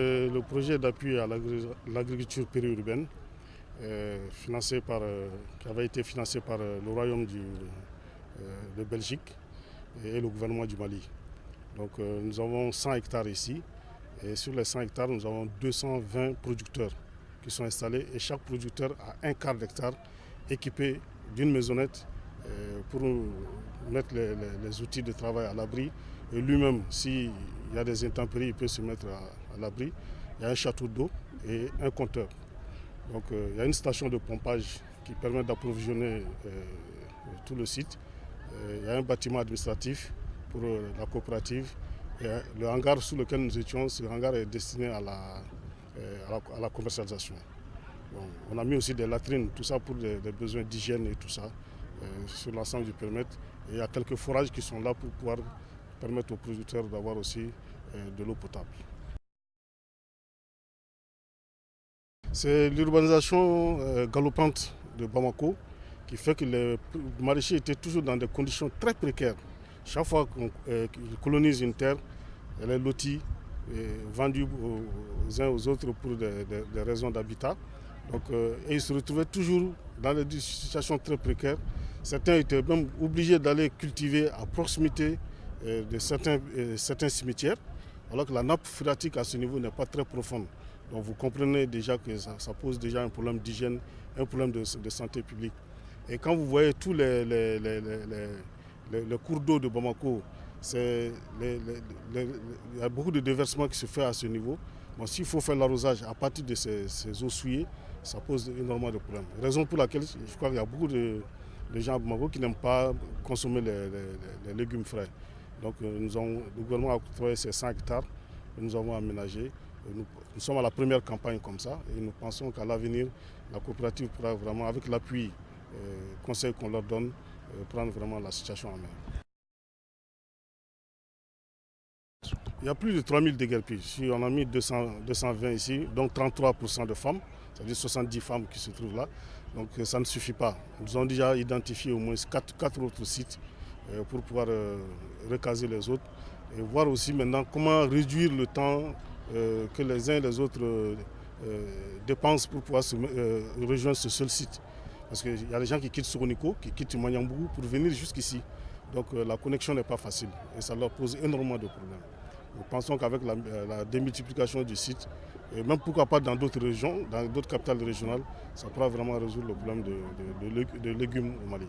Le projet d'appui à l'agriculture périurbaine, qui avait été financé par le Royaume de Belgique et le gouvernement du Mali. Donc nous avons 100 hectares ici et sur les 100 hectares, nous avons 220 producteurs qui sont installés et chaque producteur a un quart d'hectare équipé d'une maisonnette pour mettre les outils de travail à l'abri. Et lui-même, s'il y a des intempéries, il peut se mettre à l'abri. Il y a un château d'eau et un compteur. Donc il y a une station de pompage qui permet d'approvisionner tout le site. Il y a un bâtiment administratif pour la coopérative. Et le hangar sous lequel nous étions, ce hangar est destiné à la commercialisation. Bon, on a mis aussi des latrines, tout ça pour des besoins d'hygiène et tout ça, sur l'ensemble du périmètre. Et il y a quelques forages qui sont là pour pouvoir permettre aux producteurs d'avoir aussi de l'eau potable. C'est l'urbanisation galopante de Bamako qui fait que les maraîchers étaient toujours dans des conditions très précaires. Chaque fois qu'ils colonisent une terre, elle est lotie et vendue aux uns aux autres pour des raisons d'habitat. Donc, et ils se retrouvaient toujours dans des situations très précaires. Certains étaient même obligés d'aller cultiver à proximité de certains cimetières, alors que la nappe phréatique à ce niveau n'est pas très profonde. Donc vous comprenez déjà que ça pose déjà un problème d'hygiène, un problème de santé publique. Et quand vous voyez tous les cours d'eau de Bamako, il y a beaucoup de déversement qui se fait à ce niveau. Bon, s'il faut faire l'arrosage à partir de ces eaux souillées, ça pose énormément de problèmes. Raison pour laquelle je crois qu'il y a beaucoup de gens à Bamako qui n'aiment pas consommer les légumes frais. Donc le gouvernement a octroyé ces 5 hectares que nous avons aménagés. Nous sommes à la première campagne comme ça et nous pensons qu'à l'avenir, la coopérative pourra vraiment, avec l'appui conseil qu'on leur donne, prendre vraiment la situation en main. Il y a plus de 3000 déguerpis. Si on a mis 220 ici, donc 33% de femmes, c'est-à-dire 70 femmes qui se trouvent là. Donc ça ne suffit pas. Nous avons déjà identifié au moins 4 autres sites pour pouvoir recaser les autres et voir aussi maintenant comment réduire le temps que les uns et les autres dépensent pour pouvoir rejoindre ce seul site. Parce qu'il y a des gens qui quittent Soroniko, qui quittent Manyambougou pour venir jusqu'ici. Donc la connexion n'est pas facile et ça leur pose énormément de problèmes. Nous pensons qu'avec la démultiplication du site, et même pourquoi pas dans d'autres régions, dans d'autres capitales régionales, ça pourra vraiment résoudre le problème de légumes au Mali.